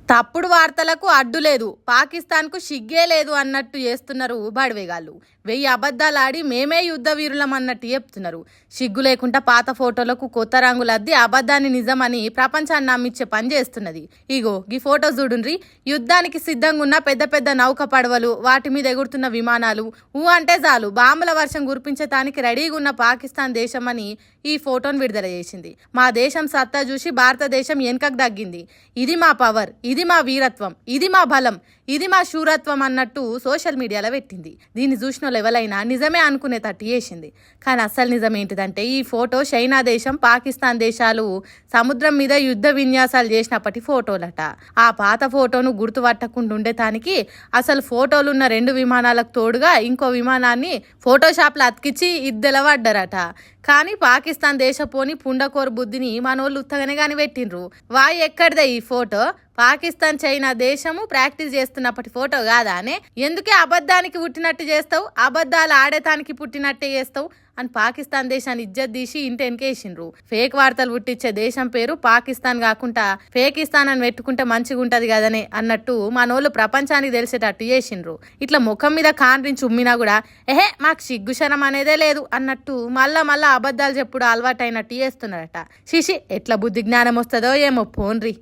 తప్పుడు వార్తలకు అడ్డు లేదు, పాకిస్తాన్కు సిగ్గే లేదు అన్నట్టు చేస్తున్నారు బడివేగాళ్ళు. 1000 అబద్ధాలాడి మేమే యుద్ధ వీరులం అన్నట్టు చెప్తున్నారు. సిగ్గు లేకుండా పాత ఫోటోలకు కొత్త రంగులు అద్ది అబద్ధాన్ని నిజమని ప్రపంచాన్ని నమ్మించే పని చేస్తున్నది. ఇగో ఈ ఫోటో చూడుండ్రి. యుద్ధానికి సిద్ధంగా ఉన్న పెద్ద పెద్ద నౌక పడవలు, వాటి మీద ఎగురుతున్న విమానాలు, అంటే చాలు బాంబుల వర్షం కురిపించడానికి రెడీగా ఉన్న పాకిస్తాన్ దేశం అని ఈ ఫోటోను విడుదల చేసింది. మా దేశం సత్తా చూసి భారతదేశం వెనుకకు తగ్గింది. ఇది మా పవర్, ఇది మా వీరత్వం, ఇది మా బలం, ఇది మా శూరత్వం అన్నట్టు సోషల్ మీడియాలో పెట్టింది. దీన్ని చూసిన ఎవరైనా నిజమే అనుకునేటట్టు చేసింది. కానీ అసలు నిజం ఏంటిదంటే ఈ ఫోటో చైనా దేశం, పాకిస్తాన్ దేశాలు సముద్రం మీద యుద్ధ విన్యాసాలు చేసినప్పటి ఫోటోలట. ఆ పాత ఫోటోను గుర్తుపట్టకుండా ఉండేటానికి అసలు ఫోటోలు ఉన్న 2 విమానాలకు తోడుగా ఇంకో విమానాన్ని ఫోటోషాప్లో అతికిచ్చి ఇద్దెలవడ్డారట. కానీ పాకిస్తాన్ దేశపోని పుండకోరు బుద్ధిని మనోళ్ళు ఉత్తగానే కానీ పెట్టిండ్రు. వాయ్ ఎక్కడిదే ఈ ఫోటో? పాకిస్తాన్ చైనా దేశము ప్రాక్టీస్ చేస్తున్నప్పటి ఫోటో కాదా అనే? ఎందుకే అబద్ధానికి పుట్టినట్టు చేస్తావు, అబద్ధాలు ఆడేతానికి పుట్టినట్టే చేస్తావు అని పాకిస్తాన్ దేశాన్ని ఇజ్జత్ తీసి ఇంటి వెనకేసిండ్రు. ఫేక్ వార్తలు పుట్టించే దేశం పేరు పాకిస్తాన్ కాకుండా ఫేకిస్తాన్ అని పెట్టుకుంటే మంచిగా ఉంటది కదనే అన్నట్టు మనోళ్ళు ప్రపంచానికి తెలిసేటట్టు చేసిండ్రు. ఇట్లా ముఖం మీద కాండ్రించి ఉమ్మినా కూడా మాకు సిగ్గుశరం అనేదే లేదు అన్నట్టు మళ్ళా అబద్ధాలు చెప్పుడు అలవాటైనట్టు చేస్తున్నారట. శిషి ఎట్లా బుద్ధి జ్ఞానం వస్తుందో ఏమో పోన్రి.